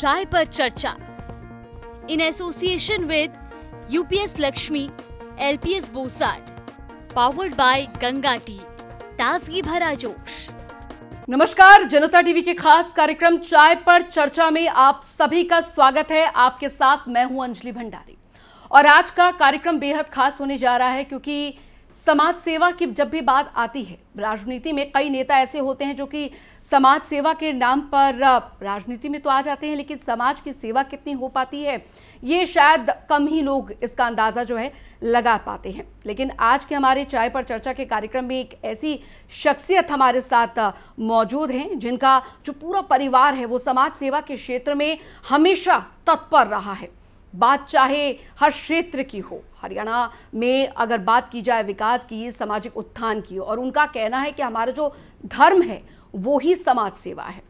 चाय पर चर्चा in association with UPS Lakshmi, LPS Bosat, powered by Ganga tea, ताजगी भरा जोश। नमस्कार, जनता टीवी के खास कार्यक्रम चाय पर चर्चा में आप सभी का स्वागत है। आपके साथ मैं हूं अंजलि भंडारी और आज का कार्यक्रम बेहद खास होने जा रहा है क्योंकि समाज सेवा की जब भी बात आती है, राजनीति में कई नेता ऐसे होते हैं जो कि समाज सेवा के नाम पर राजनीति में तो आ जाते हैं, लेकिन समाज की सेवा कितनी हो पाती है ये शायद कम ही लोग इसका अंदाजा जो है लगा पाते हैं। लेकिन आज के हमारे चाय पर चर्चा के कार्यक्रम में एक ऐसी शख्सियत हमारे साथ मौजूद हैं जिनका जो पूरा परिवार है वो समाज सेवा के क्षेत्र में हमेशा तत्पर रहा है। बात चाहे हर क्षेत्र की हो, हरियाणा में अगर बात की जाए विकास की, सामाजिक उत्थान की, और उनका कहना है कि हमारा जो धर्म है वो ही समाज सेवा है।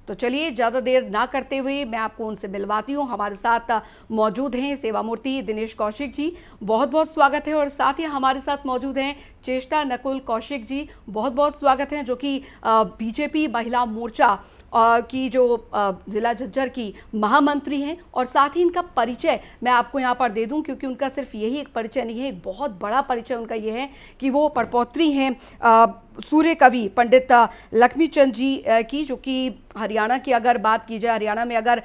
तो चलिए ज़्यादा देर ना करते हुए मैं आपको उनसे मिलवाती हूँ। हमारे साथ मौजूद हैं सेवा मूर्ति दिनेश कौशिक जी, बहुत बहुत स्वागत है। और साथ ही हमारे साथ मौजूद हैं चेष्टा नकुल कौशिक जी, बहुत बहुत स्वागत है, जो कि बीजेपी महिला मोर्चा की जो ज़िला झज्जर की महामंत्री हैं। और साथ ही इनका परिचय मैं आपको यहाँ पर दे दूँ क्योंकि उनका सिर्फ यही एक परिचय नहीं है, एक बहुत बड़ा परिचय उनका ये है कि वो परपौत्री हैं सूर्य कवि पंडित लक्ष्मीचंद जी की, जो कि हरियाणा की अगर बात की जाए, हरियाणा में अगर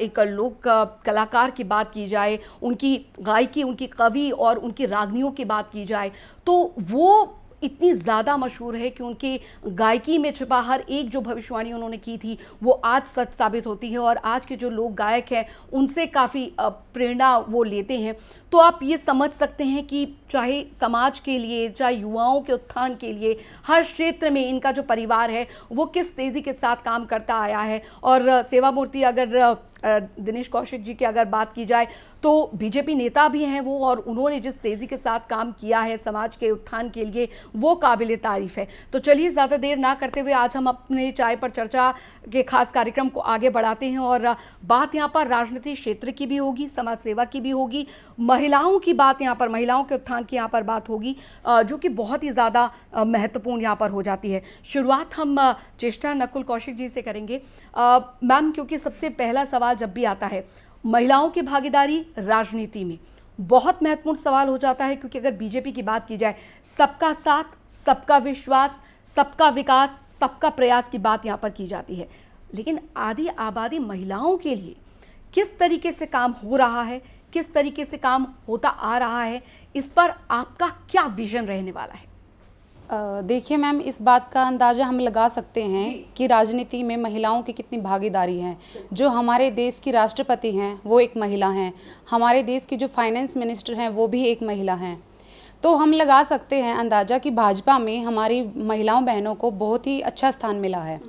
एक लोक कलाकार की बात की जाए, उनकी गायकी, उनकी कवि और उनकी रागनियों की बात की जाए तो वो इतनी ज़्यादा मशहूर है कि उनकी गायकी में छिपा हर एक जो भविष्यवाणी उन्होंने की थी वो आज सच साबित होती है। और आज के जो लोग गायक हैं उनसे काफ़ी प्रेरणा वो लेते हैं। तो आप ये समझ सकते हैं कि चाहे समाज के लिए, चाहे युवाओं के उत्थान के लिए, हर क्षेत्र में इनका जो परिवार है वो किस तेज़ी के साथ काम करता आया है। और सेवा मूर्ति अगर दिनेश कौशिक जी की अगर बात की जाए तो बीजेपी नेता भी हैं वो, और उन्होंने जिस तेज़ी के साथ काम किया है समाज के उत्थान के लिए वो काबिल तारीफ़ है। तो चलिए ज़्यादा देर ना करते हुए आज हम अपने चाय पर चर्चा के खास कार्यक्रम को आगे बढ़ाते हैं। और बात यहाँ पर राजनीतिक क्षेत्र की भी होगी, समाज सेवा की भी होगी, महिलाओं की बात यहाँ पर, महिलाओं के उत्थान की यहाँ पर बात होगी, जो कि बहुत ही ज़्यादा महत्वपूर्ण यहाँ पर हो जाती है। शुरुआत हम चेष्टा नकुल कौशिक जी से करेंगे। मैम, क्योंकि सबसे पहला सवाल जब भी आता है महिलाओं की भागीदारी राजनीति में, बहुत महत्वपूर्ण सवाल हो जाता है क्योंकि अगर बीजेपी की बात की जाए, सबका साथ, सबका विश्वास, सबका विकास, सबका प्रयास की बात यहाँ पर की जाती है। लेकिन आधी आबादी महिलाओं के लिए किस तरीके से काम हो रहा है, किस तरीके से काम होता आ रहा है, इस पर आपका क्या विजन रहने वाला है? देखिए मैम, इस बात का अंदाज़ा हम लगा सकते हैं कि राजनीति में महिलाओं की कितनी भागीदारी है। जो हमारे देश की राष्ट्रपति हैं वो एक महिला हैं, हमारे देश की जो फाइनेंस मिनिस्टर हैं वो भी एक महिला हैं। तो हम लगा सकते हैं अंदाज़ा कि भाजपा में हमारी महिलाओं बहनों को बहुत ही अच्छा स्थान मिला है।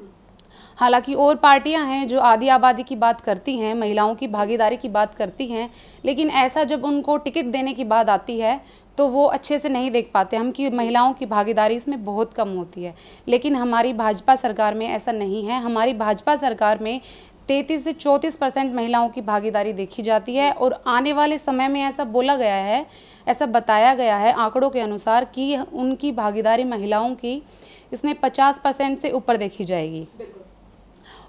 हालांकि और पार्टियां हैं जो आधी आबादी की बात करती हैं, महिलाओं की भागीदारी की बात करती हैं, लेकिन ऐसा जब उनको टिकट देने की बात आती है तो वो अच्छे से नहीं देख पाते हम कि महिलाओं की भागीदारी इसमें बहुत कम होती है। लेकिन हमारी भाजपा सरकार में ऐसा नहीं है। हमारी भाजपा सरकार में 33 से 34% महिलाओं की भागीदारी देखी जाती है। और आने वाले समय में ऐसा बोला गया है, ऐसा बताया गया है आंकड़ों के अनुसार कि उनकी भागीदारी महिलाओं की इसमें 50% से ऊपर देखी जाएगी।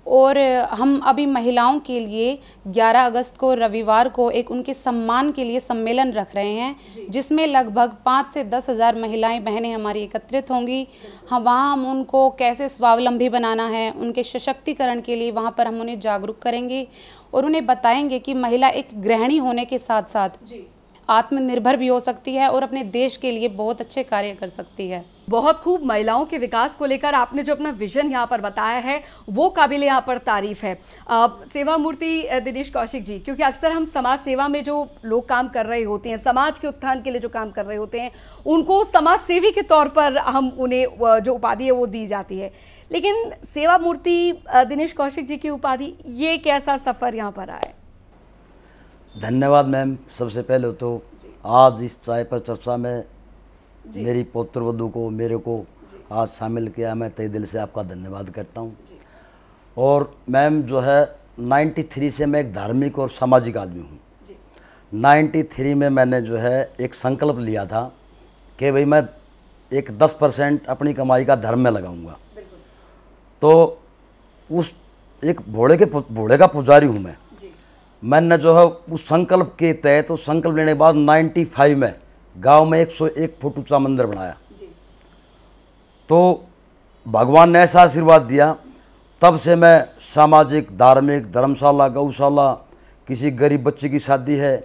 और हम अभी महिलाओं के लिए 11 अगस्त को रविवार को एक उनके सम्मान के लिए सम्मेलन रख रहे हैं, जिसमें लगभग 5 से 10 हज़ार महिलाएं बहनें हमारी एकत्रित होंगी। वहाँ हम उनको कैसे स्वावलंबी बनाना है, उनके सशक्तिकरण के लिए वहाँ पर हम उन्हें जागरूक करेंगे और उन्हें बताएंगे कि महिला एक गृहिणी होने के साथ साथ आत्मनिर्भर भी हो सकती है और अपने देश के लिए बहुत अच्छे कार्य कर सकती है। बहुत खूब। महिलाओं के विकास को लेकर आपने जो अपना विजन यहाँ पर बताया है वो काबिल यहाँ पर तारीफ है। सेवा मूर्ति दिनेश कौशिक जी, क्योंकि अक्सर हम समाज सेवा में जो लोग काम कर रहे होते हैं, समाज के उत्थान के लिए जो काम कर रहे होते हैं, उनको समाज सेवी के तौर पर हम उन्हें जो उपाधि है वो दी जाती है। लेकिन सेवा मूर्ति दिनेश कौशिक जी की उपाधि, ये कैसा सफ़र यहाँ पर आया? धन्यवाद मैम। सबसे पहले तो आज इस चाय पर चर्चा में मेरी पुत्रवधू को, मेरे को आज शामिल किया, मैं तहे दिल से आपका धन्यवाद करता हूँ। और मैम जो है 93 से मैं एक धार्मिक और सामाजिक आदमी हूँ। 93 में मैंने जो है एक संकल्प लिया था कि भाई मैं एक 10% अपनी कमाई का धर्म में लगाऊंगा। तो उस एक भोले का पुजारी हूँ मैं। मैंने जो है उस संकल्प के तहत, उस संकल्प लेने के बाद 95 में गांव में 101 फुट ऊंचा मंदिर बनाया। तो भगवान ने ऐसा आशीर्वाद दिया, तब से मैं सामाजिक, धार्मिक, धर्मशाला, गौशाला, किसी गरीब बच्चे की शादी है,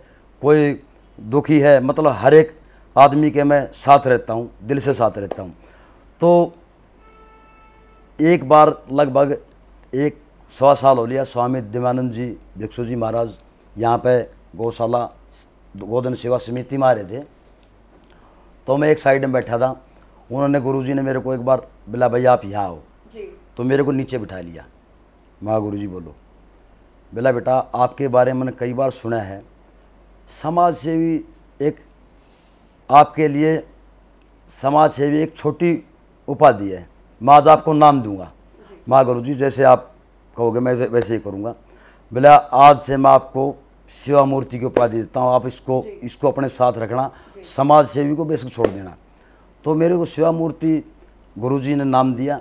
कोई दुखी है, मतलब हर एक आदमी के मैं साथ रहता हूँ, दिल से साथ रहता हूँ। तो एक बार लगभग 1-1.25 साल हो लिया, स्वामी दिव्यानंद जी भिक्षु जी महाराज यहाँ पे गौशाला गोधन सेवा समिति में आ रहे थे। तो मैं एक साइड में बैठा था, उन्होंने, गुरुजी ने मेरे को एक बार बोला, भाई आप यहाँ आओ जी। तो मेरे को नीचे बिठा लिया। माँ गुरुजी बोलो। बोला, बेटा आपके बारे में मैंने कई बार सुना है, समाज सेवी एक आपके लिए समाज सेवी एक छोटी उपाधि है, मैं आज आपको नाम दूंगा। माँ गुरुजी जैसे आप कहोगे मैं वैसे ही करूँगा। बोला, आज से मैं आपको सेवा मूर्ति की उपाधि देता हूँ, आप इसको अपने साथ रखना, समाज सेवी को बेशक छोड़ देना। तो मेरे को सेवा मूर्ति गुरुजी ने नाम दिया,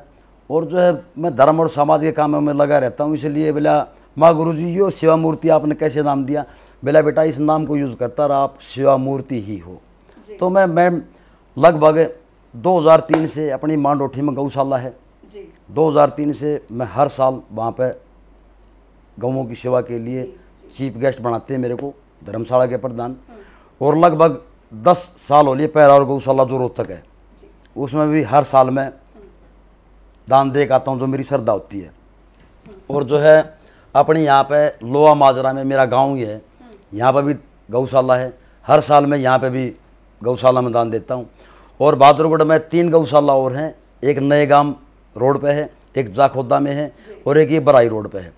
और जो है मैं धर्म और समाज के कामों में लगा रहता हूँ। इसलिए बोला, माँ गुरुजी ये सेवा मूर्ति आपने कैसे नाम दिया? बोला, बेटा इस नाम को यूज़ करता रहा, आप सेवा मूर्ति ही हो। तो मैं लगभग 2003 से अपनी मांडोठी में गौशाला है, 2003 से मैं हर साल वहाँ पे गौओं की सेवा के लिए चीफ गेस्ट बनाते हैं मेरे को, धर्मशाला के प्रधान। और लगभग 10 साल हो लिए पहला और गौशाला जो रोहतक है, उसमें भी हर साल मैं दान दे आता हूँ जो मेरी श्रद्धा होती है। और जो है अपने यहाँ पे लोहा माजरा में मेरा गांव ही है, यहाँ पर भी गौशाला है, हर साल मैं यहाँ पे भी गौशाला में दान देता हूँ। और बहादुरगढ़ में 3 गौशाला और हैं, एक नए गांव रोड पे है, एक जाखोदा में है, और एक ये बराई रोड पे है।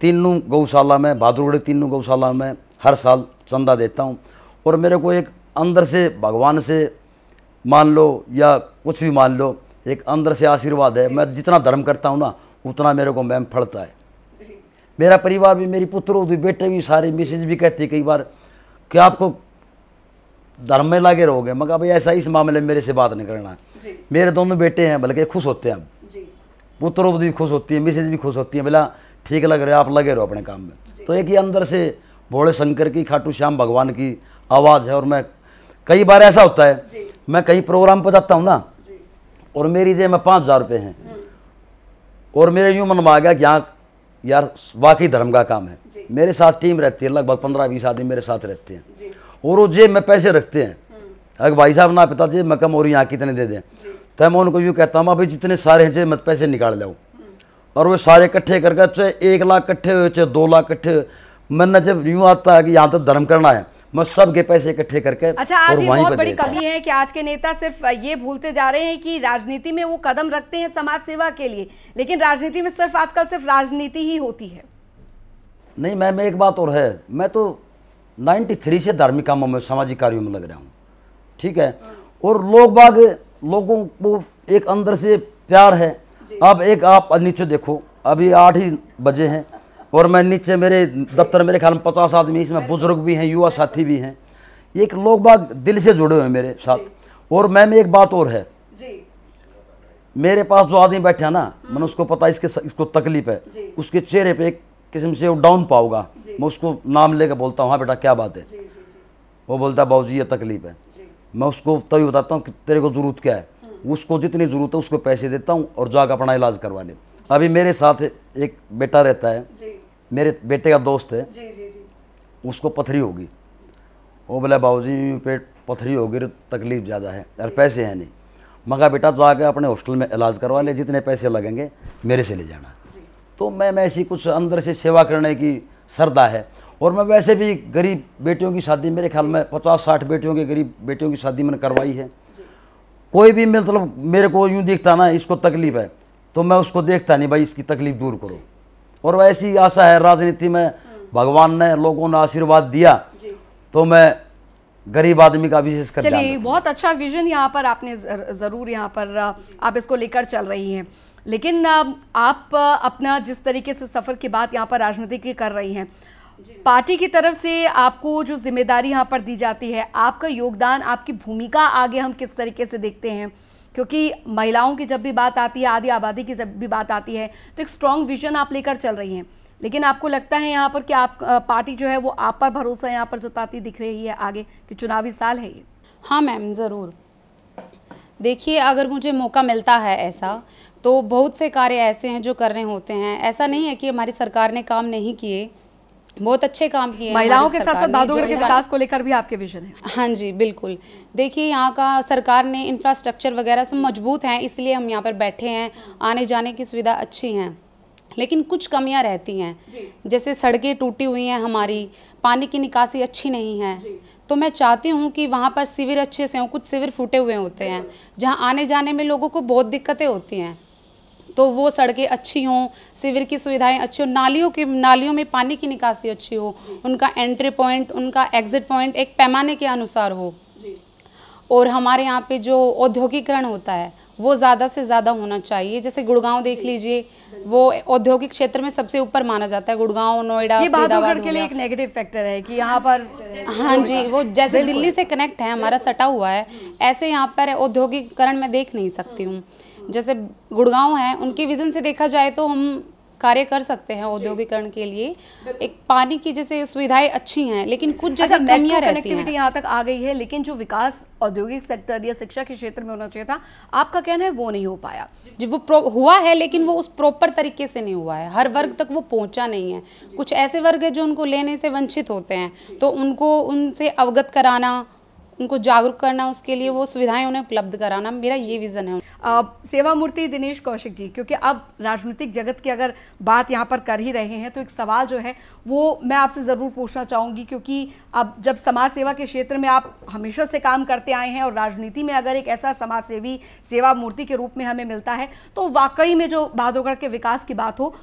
तीनों गौशाला में, बहादुरगढ़ तीनों गौशाला में हर साल चंदा देता हूँ। और मेरे को एक अंदर से भगवान से मान लो या कुछ भी मान लो, एक अंदर से आशीर्वाद है। मैं जितना धर्म करता हूँ ना, उतना मेरे को मैम फलता है। मेरा परिवार भी, मेरी पुत्र भी, बेटे भी, सारे मिसेज भी कहती है कई बार कि आपको धर्म में लगे रहोगे। मैं कहा भाई ऐसा इस मामले में मेरे से बात नहीं करना है। मेरे दोनों बेटे हैं, बल्कि खुश होते हैं, अब पुत्रों भी खुश होती है, मिसेज भी खुश होती है। बोला ठीक लग रहा है, आप लगे रहो अपने काम में। तो एक ही अंदर से भोले शंकर की, खाटू श्याम भगवान की आवाज़ है। और मैं कई बार ऐसा होता है, मैं कहीं प्रोग्राम पर जाता हूँ ना, और मेरी जेब में 5000 रुपये हैं, और मेरे यूँ मन में आ गया कि यहाँ यार वाकई धर्म का काम है। मेरे साथ टीम रहती है, लगभग 15-20 आदमी मेरे साथ रहते हैं, और वो जेब में पैसे रखते हैं। अगर भाई साहब ना पता जेब में कम और यहाँ कितने दे दें, तो मैं उनको यूँ कहता हूँ, अभी जितने सारे हैं जेब में पैसे निकाल लो। और वो सारे इकट्ठे करके, चाहे 1 लाख इकट्ठे हुए, चाहे 2 लाख इकट्ठे हुए, मैंने जब यूँ आता है कि यहाँ तक धर्म करना है, मैं सबके पैसे इकट्ठे करके, अच्छा, आज ये बहुत बड़ी कमी है कि आज के नेता सिर्फ ये भूलते जा रहे हैं कि राजनीति में वो कदम रखते हैं समाज सेवा के लिए, लेकिन राजनीति में सिर्फ आजकल सिर्फ राजनीति ही होती है। नहीं मैम, एक बात और है, मैं तो 93 से धार्मिक कामों में, सामाजिक कार्यों में लग रहा हूँ, ठीक है। और लोगों को एक अंदर से प्यार है। अब एक आप नीचे देखो, अभी 8 ही बजे हैं, और मैं नीचे मेरे दफ्तर मेरे ख्याल में 50 आदमी, इसमें बुजुर्ग भी हैं, युवा साथी भी हैं, एक लोग बाग दिल से जुड़े हुए हैं मेरे साथ। और मैम एक बात और है, मेरे पास जो आदमी बैठा ना, मैंने उसको पता इसको तकलीफ है, उसके चेहरे पे एक किस्म से वो डाउन पाऊंगा, मैं उसको नाम लेकर बोलता हूँ, हाँ बेटा क्या बात है। वो बोलता है बाबूजी ये तकलीफ है। मैं उसको तभी बताता हूँ कि तेरे को ज़रूरत क्या है, उसको जितनी ज़रूरत है उसको पैसे देता हूँ और जाकर अपना इलाज करवा ले। अभी मेरे साथ एक बेटा रहता है, मेरे बेटे का दोस्त है, उसको पथरी होगी। वो बोला बाबूजी पेट पथरी होगी, तकलीफ ज़्यादा है यार, पैसे हैं नहीं। मगर बेटा जाके अपने हॉस्टल में इलाज करवा ले, जितने पैसे लगेंगे मेरे से ले जाना। तो मैं ऐसी कुछ अंदर से सेवा करने की श्रद्धा है। और मैं वैसे भी गरीब बेटियों की शादी, मेरे ख्याल में 50-60 बेटियों के गरीब बेटियों की शादी मैंने करवाई है। कोई भी मतलब मेरे को यूँ दिखता ना इसको तकलीफ है, तो मैं उसको देखता नहीं, भाई इसकी तकलीफ दूर करो। और वैसी आशा है, राजनीति में भगवान ने, लोगों ने आशीर्वाद दिया, तो मैं गरीब आदमी का विशेष कर। चलिए, बहुत अच्छा विजन यहाँ पर आपने ज़रूर यहाँ पर आप इसको लेकर चल रही हैं। लेकिन आप अपना जिस तरीके से सफ़र की बात यहाँ पर राजनीति की कर रही हैं, पार्टी की तरफ से आपको जो जिम्मेदारी यहाँ पर दी जाती है, आपका योगदान, आपकी भूमिका आगे हम किस तरीके से देखते हैं? क्योंकि महिलाओं की जब भी बात आती है, आधी आबादी की जब भी बात आती है, तो एक स्ट्रॉन्ग विजन आप लेकर चल रही हैं, लेकिन आपको लगता है यहाँ पर कि आप पार्टी जो है वो आप पर भरोसा यहाँ पर जताती दिख रही है आगे कि चुनावी साल है ये? हाँ मैम, ज़रूर। देखिए, अगर मुझे मौका मिलता है ऐसा, तो बहुत से कार्य ऐसे हैं जो करने होते हैं। ऐसा नहीं है कि हमारी सरकार ने काम नहीं किए, बहुत अच्छे काम किए। महिलाओं के साथ साथ भादोगढ़ के विकास को लेकर भी आपके विजन है? हाँ जी, बिल्कुल। देखिए, यहाँ का सरकार ने इंफ्रास्ट्रक्चर वगैरह सब मजबूत हैं, इसलिए हम यहाँ पर बैठे हैं, आने जाने की सुविधा अच्छी हैं, लेकिन कुछ कमियां रहती हैं। जैसे सड़कें टूटी हुई हैं हमारी, पानी की निकासी अच्छी नहीं है। तो मैं चाहती हूँ कि वहाँ पर शिविर अच्छे से हों। कुछ शिविर फूटे हुए होते हैं जहाँ आने जाने में लोगों को बहुत दिक्कतें होती हैं, तो वो सड़कें अच्छी हों, शिविर की सुविधाएं अच्छी हों, नालियों में पानी की निकासी अच्छी हो, उनका एंट्री पॉइंट, उनका एग्जिट पॉइंट एक पैमाने के अनुसार हो। और हमारे यहाँ पे जो औद्योगिकरण होता है वो ज़्यादा से ज़्यादा होना चाहिए। जैसे गुड़गांव देख लीजिए, वो औद्योगिक क्षेत्र में सबसे ऊपर माना जाता है। गुड़गांव, नोएडा, ये भादोगढ़ के लिए एक नेगेटिव फैक्टर है कि यहाँ पर, हाँ जी, वो जैसे दिल्ली से कनेक्ट है, हमारा सटा हुआ है, ऐसे यहाँ पर औद्योगिकरण मैं देख नहीं सकती हूँ। जैसे गुड़गांव है, उनके विजन से देखा जाए तो हम कार्य कर सकते हैं औद्योगिकरण के लिए। एक पानी की जैसे सुविधाएं अच्छी हैं, लेकिन कुछ जगह कमियां रहती हैं। यहाँ तक आ गई है, लेकिन जो विकास औद्योगिक सेक्टर या शिक्षा के क्षेत्र में होना चाहिए था, आपका कहना है वो नहीं हो पाया? जी, वो हुआ है, लेकिन वो उस प्रॉपर तरीके से नहीं हुआ है। हर वर्ग तक वो पहुंचा नहीं है। कुछ ऐसे वर्ग है जो उनको लेने से वंचित होते हैं, तो उनको उनसे अवगत कराना, उनको जागरूक करना, उसके लिए वो सुविधाएं उन्हें उपलब्ध कराना, मेरा ये विज़न है। सेवा मूर्ति दिनेश कौशिक जी, क्योंकि अब राजनीतिक जगत की अगर बात यहाँ पर कर ही रहे हैं, तो एक सवाल जो है वो मैं आपसे ज़रूर पूछना चाहूँगी, क्योंकि अब जब समाज सेवा के क्षेत्र में आप हमेशा से काम करते आए हैं और राजनीति में अगर एक ऐसा समाज सेवी सेवा मूर्ति के रूप में हमें मिलता है, तो वाकई में जो भादोगढ़ के विकास की बात हो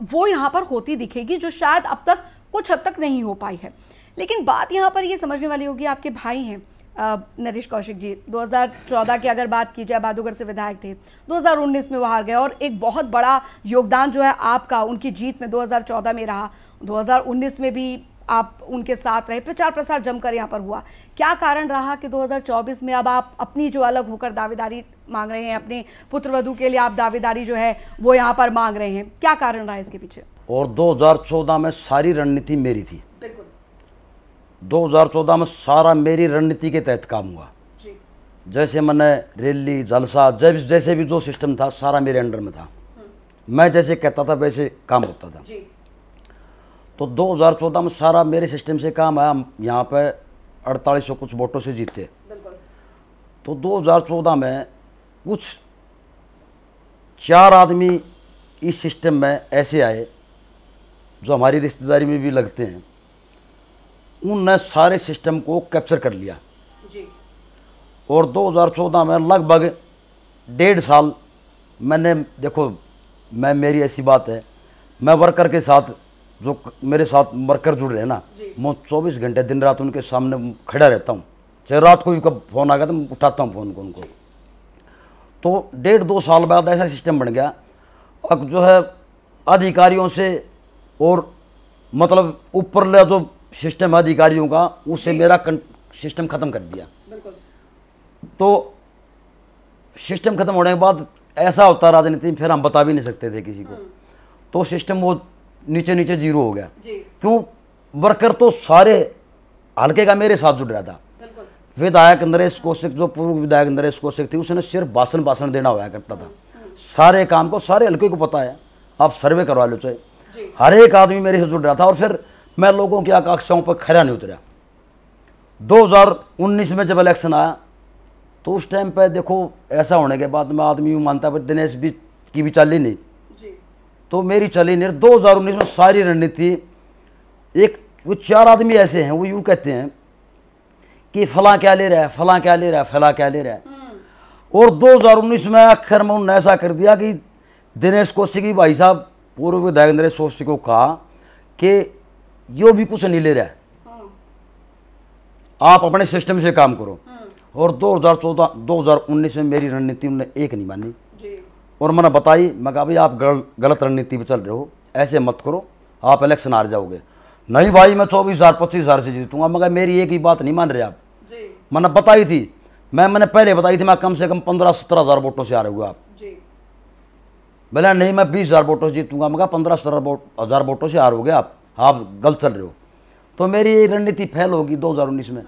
वो यहाँ पर होती दिखेगी, जो शायद अब तक कुछ हद तक नहीं हो पाई है। लेकिन बात यहाँ पर ये समझने वाली होगी, आपके भाई हैं नरेश कौशिक जी, 2014 की अगर बात की जाए, भादोगढ़ से विधायक थे, 2019 में वो हार गए, और एक बहुत बड़ा योगदान जो है आपका उनकी जीत में 2014 में रहा। 2019 में भी आप उनके साथ रहे, प्रचार प्रसार जमकर यहाँ पर हुआ। क्या कारण रहा कि 2024 में अब आप अपनी जो अलग होकर दावेदारी मांग रहे हैं, अपने पुत्रवधू के लिए आप दावेदारी जो है वो यहाँ पर मांग रहे हैं, क्या कारण रहा इसके पीछे? और 2014 में सारी रणनीति मेरी थी। 2014 में सारा मेरी रणनीति के तहत काम हुआ। जैसे मैंने रैली, जलसा, जैसे भी जो सिस्टम था सारा मेरे अंडर में था। मैं जैसे कहता था वैसे काम होता था। तो 2014 में सारा मेरे सिस्टम से काम आया। यहाँ पे 4800 कुछ वोटों से जीते। तो 2014 में कुछ 4 आदमी इस सिस्टम में ऐसे आए जो हमारी रिश्तेदारी में भी लगते हैं। उनने सारे सिस्टम को कैप्चर कर लिया जी। और 2014 में लगभग 1.5 साल मैंने, देखो मैं, मेरी ऐसी बात है, मैं वर्कर के साथ, जो मेरे साथ वर्कर जुड़ रहे हैं ना, मैं 24 घंटे दिन रात उनके सामने खड़ा रहता हूँ। चाहे रात को भी कब फ़ोन आ गया तो मैं उठाता हूँ फ़ोन को उनको। तो 1.5-2 साल बाद ऐसा सिस्टम बन गया। अब जो है अधिकारियों से, और मतलब ऊपर ले जो सिस्टम अधिकारियों का, उससे मेरा सिस्टम ख़त्म कर दिया। तो सिस्टम ख़त्म होने के बाद ऐसा होता राजनीति में, फिर हम बता भी नहीं सकते थे किसी को। तो सिस्टम वो नीचे नीचे जीरो हो गया। क्यों? वर्कर तो सारे हल्के का मेरे साथ जुड़ रहा था। विधायक नरेश कौशिक, जो पूर्व विधायक नरेश कौशिक थी, उसने सिर्फ भाषण देना हुआ करता था। सारे काम को सारे हल्के को पता है, आप सर्वे करवा लो चाहे, हर एक आदमी मेरे से जुड़ रहा था। और फिर मैं लोगों की आकांक्षाओं पर खरा नहीं उतरा। 2019 में जब इलेक्शन आया, तो उस टाइम पे देखो ऐसा होने के बाद मैं आदमी यूँ मानता, पर दिनेश भी की भी चली नहीं जी। तो मेरी चली नहीं। 2019 में सारी रणनीति, एक वो 4 आदमी ऐसे हैं, वो यूँ कहते हैं कि फला क्या ले रहा है, फला क्या ले रहा है, फला क्या ले रहा है। और 2019 में आखिर में उन्होंने ऐसा कर दिया कि दिनेश कौशिक भाई साहब, पूर्व विधायक नरेश कौशिक को कहा कि यो भी कुछ नहीं ले रहा है, आप अपने सिस्टम से काम करो। और 2019 में मेरी रणनीति उन्होंने एक नहीं मानी जी। और मैंने बताई, मैं कहा भाई आप गलत रणनीति पर चल रहे हो, ऐसे मत करो, आप इलेक्शन हार जाओगे। नहीं भाई मैं 24,000 25,000 से जीतूंगा। मगर मेरी एक ही बात नहीं मान रहे आप जी। मैंने बताई थी, मैंने पहले बताई थी मैं कम से कम 15-17 हज़ार वोटों से आ रहे हो आप जी। बोला नहीं मैं 20 हज़ार वोटों से जीतूंगा। मैं कहा 15-17 हज़ार वोटों से आ रहे हो आप गलत चल रहे हो। तो मेरी ये रणनीति फेल होगी 2019 में।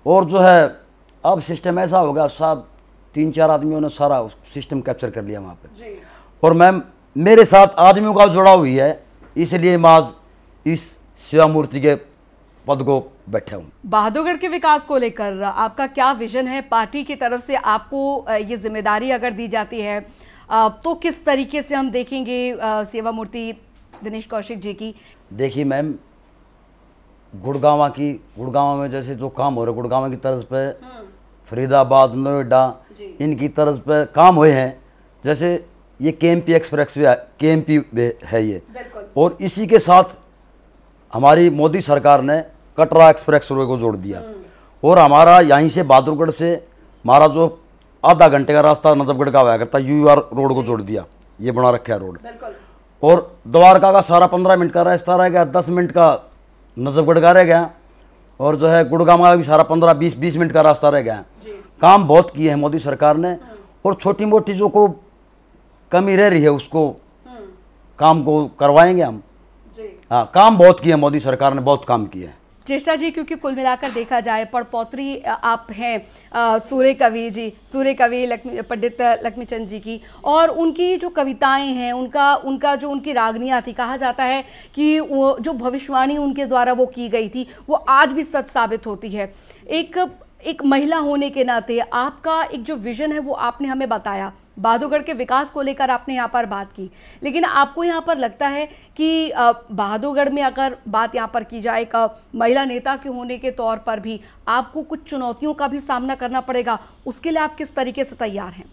और जो है अब सिस्टम ऐसा हो गया, साहब 3-4 आदमियों ने सारा सिस्टम कैप्चर कर लिया वहाँ पे। और मैम मेरे साथ आदमियों का जुड़ाव हुई है, इसलिए मैं आज इस सेवा मूर्ति के पद को बैठा हूँ। बहादुरगढ़ के विकास को लेकर आपका क्या विजन है? पार्टी की तरफ से आपको ये जिम्मेदारी अगर दी जाती है तो किस तरीके से हम देखेंगे सेवा मूर्ति दिनेश कौशिक जी की? देखिए मैम, गुड़गांव में जैसे जो काम हो रहे गुड़गांव की तर्ज पे, फरीदाबाद, नोएडा, इनकी तर्ज पे काम हुए हैं। जैसे ये केएमपी एक्सप्रेस वे केएमपी है ये, और इसी के साथ हमारी मोदी सरकार ने कटरा एक्सप्रेस वे को जोड़ दिया। और हमारा यहीं से बहादुरगढ़ से हमारा जो आधा घंटे का रास्ता नजफगढ़ का हुआ करता यूआर रोड को जोड़ दिया, ये बना रखा है रोड। और द्वारका का सारा 15 मिनट का रास्ता रह गया, 10 मिनट का नजफगढ़ का रह गया। और जो है गुड़गांव का भी सारा 15-20 मिनट का रास्ता रह गया। काम बहुत किए हैं मोदी सरकार ने, और छोटी मोटी जो को कमी रह रही है उसको काम को करवाएंगे हम। हाँ, काम बहुत किए मोदी सरकार ने, बहुत काम किए हैं। चेष्टा जी, क्योंकि कुल मिलाकर देखा जाए पड़पौत्री आप हैं सूर्य कवि जी, सूर्य कवि पंडित लक्ष्मीचंद जी की, और उनकी जो कविताएं हैं, उनका जो उनकी रागनियाँ थी, कहा जाता है कि वो जो भविष्यवाणी उनके द्वारा वो की गई थी वो आज भी सच साबित होती है। एक महिला होने के नाते आपका एक जो विजन है वो आपने हमें बताया, बहादुरगढ़ के विकास को लेकर आपने यहाँ पर बात की, लेकिन आपको यहाँ पर लगता है कि बहादुरगढ़ में अगर बात यहाँ पर की जाए एक महिला नेता के होने के तौर पर भी आपको कुछ चुनौतियों का भी सामना करना पड़ेगा, उसके लिए आप किस तरीके से तैयार हैं?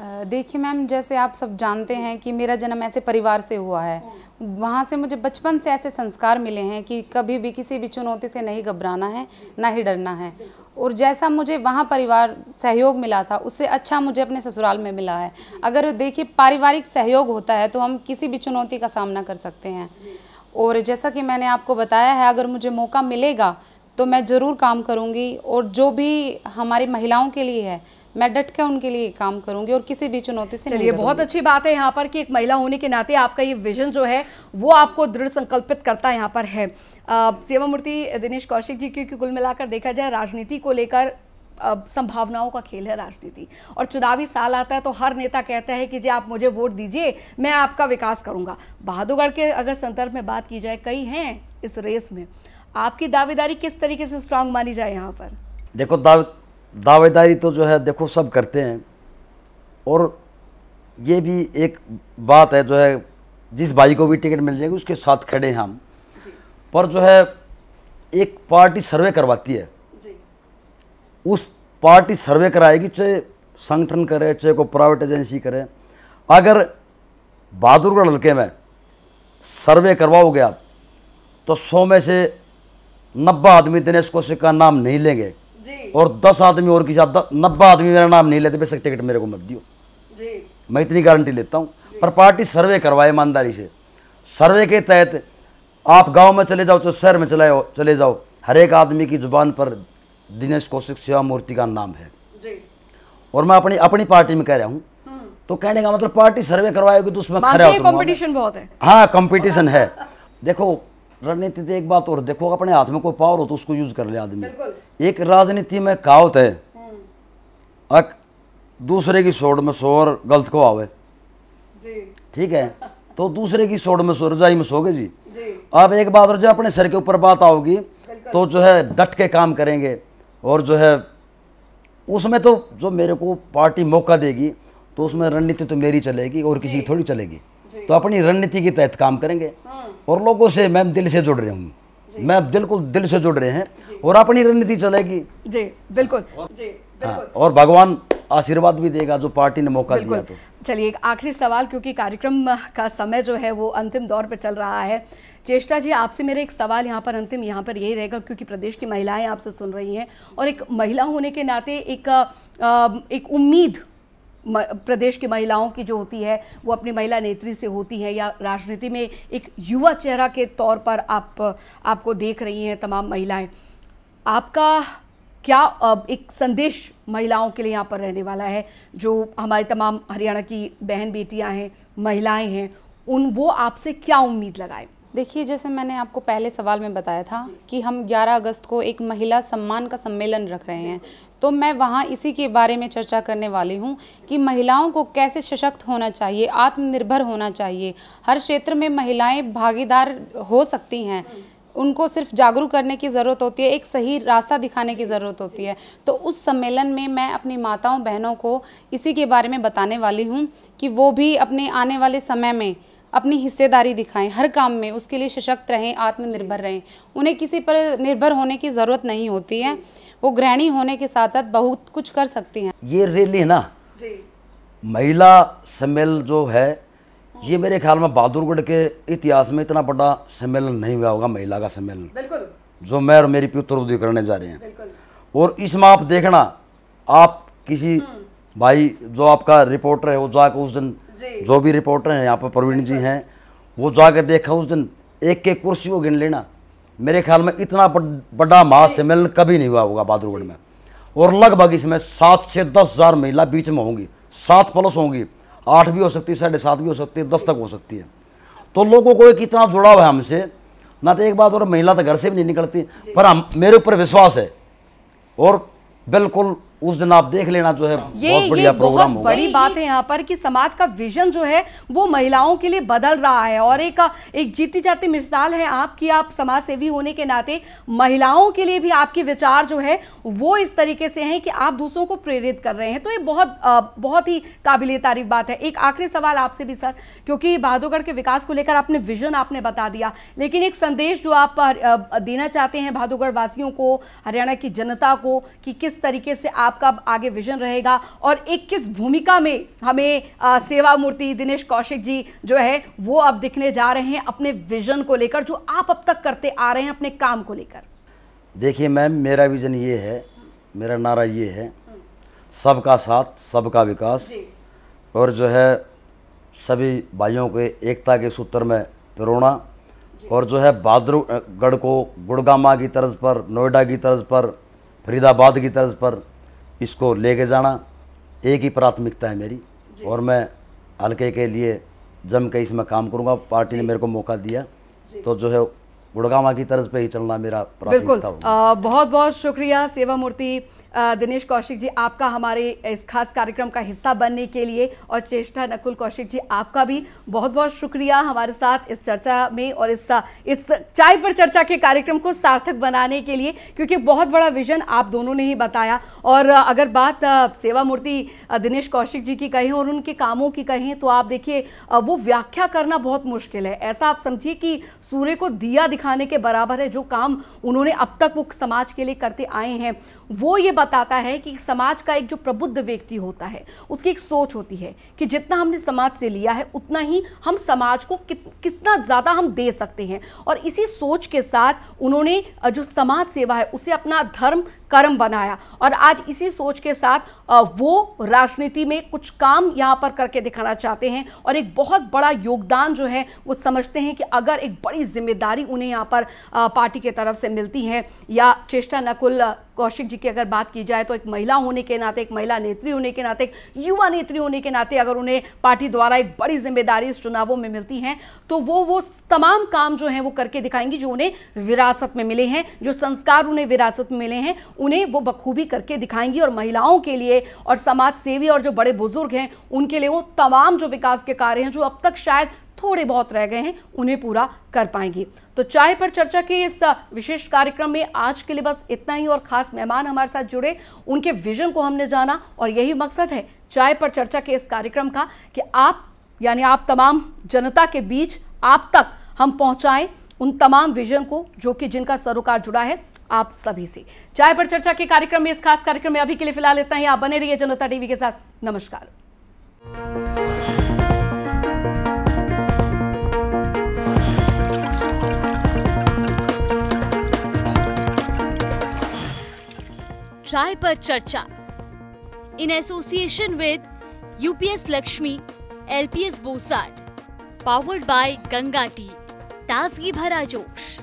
देखिए मैम, जैसे आप सब जानते हैं कि मेरा जन्म ऐसे परिवार से हुआ है, वहाँ से मुझे बचपन से ऐसे संस्कार मिले हैं कि कभी भी किसी भी चुनौती से नहीं घबराना है, ना ही डरना है। और जैसा मुझे वहाँ परिवार सहयोग मिला था, उससे अच्छा मुझे अपने ससुराल में मिला है। अगर देखिए पारिवारिक सहयोग होता है तो हम किसी भी चुनौती का सामना कर सकते हैं। और जैसा कि मैंने आपको बताया है, अगर मुझे मौका मिलेगा तो मैं ज़रूर काम करूँगी, और जो भी हमारी महिलाओं के लिए है मैं डट के उनके लिए काम करूंगी और किसी भी चुनौती से नहीं। चलिए, बहुत अच्छी बात है यहाँ पर कि एक महिला होने के नाते आपका ये विजन जो है वो आपको दृढ़ संकल्पित करता यहाँ पर है। सेवा मूर्ति दिनेश कौशिक जी, क्योंकि कुल मिलाकर देखा जाए राजनीति को लेकर संभावनाओं का खेल है राजनीति, और चुनावी साल आता है तो हर नेता कहता है कि जी आप मुझे वोट दीजिए, मैं आपका विकास करूँगा। बहादुरगढ़ के अगर संदर्भ में बात की जाए, कई हैं इस रेस में, आपकी दावेदारी किस तरीके से स्ट्रांग मानी जाए यहाँ पर? देखो दावेदारी तो जो है देखो सब करते हैं, और ये भी एक बात है जो है जिस भाई को भी टिकट मिल जाएगी उसके साथ खड़े हैं हम। पर जो है एक पार्टी सर्वे करवाती है, उस पार्टी सर्वे कराएगी, चाहे संगठन करे चाहे कोई प्राइवेट एजेंसी करे। अगर बहादुरगढ़ हल्के में सर्वे करवाओगे आप तो 100 में से 90 आदमी दिनेश कौशिक का नाम नहीं लेंगे, और 10 आदमी और की साथ 90 आदमी मेरा नाम नहीं लेते, बेशक टिकट मेरे को मत दियो, मैं इतनी गारंटी लेता हूँ। पर पार्टी सर्वे करवाए ईमानदारी से। सर्वे के तहत आप गांव में चले जाओ, तो शहर में चले जाओ, हर एक आदमी की जुबान पर दिनेश कौशिक सेवा मूर्ति का नाम है। और मैं अपनी पार्टी में कह रहा हूँ, तो कहने का मतलब पार्टी सर्वे करवाएगी तो उसमें खड़ा होता कंपटीशन बहुत है। हाँ, कंपटीशन है। देखो रणनीति तो एक बात और, देखो अपने हाथ में कोई पावर हो तो उसको यूज कर ले आदमी। एक राजनीति में कहावत है, दूसरे की सोड़ में सो और गलत को आवे, ठीक है, तो दूसरे की सोड़ में सो, रजाई में सोगे जी। अब एक बात, और जो अपने सर के ऊपर बात आओगी तो जो है डट के काम करेंगे, और जो है उसमें तो जो मेरे को पार्टी मौका देगी तो उसमें रणनीति तो मेरी चलेगी और किसी की थोड़ी चलेगी। तो अपनी रणनीति के तहत काम करेंगे, और लोगों से मैं दिल से जुड़ रहे हूँ, मैं बिल्कुल दिल से जुड़ रहे हैं, और अपनी रणनीति चलेगी जी, बिल्कुल। हाँ, और भगवान आशीर्वाद भी देगा जो पार्टी ने मौका दिया। तो चलिए, एक आखिरी सवाल, क्योंकि कार्यक्रम का समय जो है वो अंतिम दौर पे चल रहा है। चेष्टा जी, आपसे मेरा एक सवाल यहाँ पर अंतिम यहाँ पर यही रहेगा, क्योंकि प्रदेश की महिलाएं आपसे सुन रही हैं, और एक महिला होने के नाते एक उम्मीद प्रदेश की महिलाओं की जो होती है वो अपनी महिला नेत्री से होती है, या राजनीति में एक युवा चेहरा के तौर पर आपको देख रही हैं तमाम महिलाएं। आपका क्या एक संदेश महिलाओं के लिए यहाँ पर रहने वाला है, जो हमारी तमाम हरियाणा की बहन बेटियाँ हैं, महिलाएं हैं, वो आपसे क्या उम्मीद लगाए? देखिए, जैसे मैंने आपको पहले सवाल में बताया था कि हम 11 अगस्त को एक महिला सम्मान का सम्मेलन रख रहे हैं, तो मैं वहाँ इसी के बारे में चर्चा करने वाली हूँ कि महिलाओं को कैसे सशक्त होना चाहिए, आत्मनिर्भर होना चाहिए। हर क्षेत्र में महिलाएं भागीदार हो सकती हैं, उनको सिर्फ जागरूक करने की ज़रूरत होती है, एक सही रास्ता दिखाने की ज़रूरत होती है। तो उस सम्मेलन में मैं अपनी माताओं बहनों को इसी के बारे में बताने वाली हूँ कि वो भी अपने आने वाले समय में अपनी हिस्सेदारी दिखाएं हर काम में, उसके लिए सशक्त रहें, आत्मनिर्भर रहें। उन्हें किसी पर निर्भर होने की ज़रूरत नहीं होती है, वो गृहिणी होने के साथ साथ बहुत कुछ कर सकती हैं। ये रैली है ना, महिला सम्मेलन जो है, ये मेरे ख्याल में बहादुरगढ़ के इतिहास में इतना बड़ा सम्मेलन नहीं हुआ होगा, महिला का सम्मेलन, बिल्कुल, जो मैं और मेरी पुत्रवधू करने जा रहे हैं। और इसमें आप देखना, आप किसी भाई जो आपका रिपोर्टर है वो जाकर उस दिन, जो भी रिपोर्टर हैं यहाँ पर प्रवीण जी हैं, वो जाकर देखा उस दिन, एक एक कुर्सी को गिन लेना। मेरे ख्याल में इतना बड़ा महासम्मेलन कभी नहीं हुआ होगा बहादुरगढ़ में। और लगभग इसमें 7 से 10 हज़ार महिला बीच में होंगी, 7 प्लस होंगी, 8 भी हो सकती है, 7.5 भी हो सकती है, 10 तक हो सकती है। तो लोगों को एक इतना जुड़ाव है हमसे ना। तो एक बात और, महिला तो घर से भी नहीं निकलती, पर हम, मेरे ऊपर विश्वास है। और बिल्कुल उस दिन आप देख लेना, जो है बहुत बढ़िया प्रोग्राम होगा। बड़ी बात है यहाँ पर कि समाज का विजन जो है वो महिलाओं के लिए बदल रहा है। और एक जीती जाती मिसाल है आपकी, आप समाज सेवी होने के नाते महिलाओं के लिए भी आपके विचार जो है वो इस तरीके से हैं कि आप दूसरों को प्रेरित कर रहे हैं। तो ये बहुत ही काबिले तारीफ बात है। एक आखिरी सवाल आपसे भी सर, क्योंकि बहादुरगढ़ के विकास को लेकर आपने विजन आपने बता दिया, लेकिन एक संदेश जो आप देना चाहते हैं बहादुरगढ़ वासियों को, हरियाणा की जनता को, कि किस तरीके से आपका आगे विजन रहेगा और एक किस भूमिका में हमें सेवा मूर्ति दिनेश कौशिक जी जो है वो अब दिखने जा रहे हैं अपने विजन को लेकर, जो आप अब तक करते आ रहे हैं अपने काम को लेकर? देखिए मैम, मेरा विजन ये है, मेरा नारा ये है, सबका साथ सबका विकास। और जो है सभी भाइयों के एकता के सूत्र में पिरोना। और जो है बहादुरगढ़ को गुड़गामा की तर्ज पर, नोएडा की तर्ज पर, फरीदाबाद की तर्ज पर इसको लेके जाना एक ही प्राथमिकता है मेरी। और मैं हल्के के लिए जम के इसमें काम करूंगा। पार्टी ने मेरे को मौका दिया, तो जो है गुड़गामा की तर्ज पे ही चलना मेरा प्राथमिकता होगा। बहुत बहुत शुक्रिया सेवा मूर्ति दिनेश कौशिक जी, आपका हमारे इस खास कार्यक्रम का हिस्सा बनने के लिए। और चेष्टा नकुल कौशिक जी, आपका भी बहुत बहुत शुक्रिया हमारे साथ इस चर्चा में और इस चाय पर चर्चा के कार्यक्रम को सार्थक बनाने के लिए, क्योंकि बहुत बड़ा विजन आप दोनों ने ही बताया। और अगर बात सेवा मूर्ति दिनेश कौशिक जी की कहें और उनके कामों की कहें, तो आप देखिए वो व्याख्या करना बहुत मुश्किल है। ऐसा आप समझिए कि सूर्य को दिया दिखाने के बराबर है। जो काम उन्होंने अब तक वो समाज के लिए करते आए हैं, वो ये बताता है कि समाज का एक जो प्रबुद्ध व्यक्ति होता है उसकी एक सोच होती है कि जितना हमने समाज से लिया है उतना ही हम समाज को कितना ज़्यादा हम दे सकते हैं। और इसी सोच के साथ उन्होंने जो समाज सेवा है उसे अपना धर्म कर्म बनाया। और आज इसी सोच के साथ वो राजनीति में कुछ काम यहाँ पर करके दिखाना चाहते हैं। और एक बहुत बड़ा योगदान जो है वो समझते हैं कि अगर एक बड़ी जिम्मेदारी उन्हें यहाँ पर पार्टी के तरफ से मिलती है, या चेष्टा नकुल कौशिक जी की अगर बात की जाए तो एक महिला होने के नाते, एक महिला नेत्री होने के नाते, एक युवा नेत्री होने के नाते, अगर उन्हें पार्टी द्वारा एक बड़ी जिम्मेदारी इस चुनावों में मिलती है, तो वो तमाम काम जो हैं वो करके दिखाएंगी जो उन्हें विरासत में मिले हैं, जो संस्कार उन्हें विरासत में मिले हैं, उन्हें वो बखूबी करके दिखाएंगी। और महिलाओं के लिए और समाज सेवी और जो बड़े बुजुर्ग हैं उनके लिए वो तमाम जो विकास के कार्य हैं जो अब तक शायद थोड़े बहुत रह गए हैं उन्हें पूरा कर पाएंगी। तो चाय पर चर्चा के इस विशेष कार्यक्रम में आज के लिए बस इतना ही। और खास मेहमान हमारे साथ जुड़े, उनके विजन को हमने जाना, और यही मकसद है चाय पर चर्चा के इस कार्यक्रम का कि आप यानी आप तमाम जनता के बीच आप तक हम पहुंचाएं उन तमाम विजन को जो कि जिनका सरोकार जुड़ा है आप सभी से। चाय पर चर्चा के कार्यक्रम में, इस खास कार्यक्रम में अभी के लिए फिलहाल इतना ही। आप बने रहिए जनता टीवी के साथ। नमस्कार। चाय पर चर्चा in association with UPS Lakshmi, LPS Bosat, powered by Ganga tea, ताजगी भरा जोश।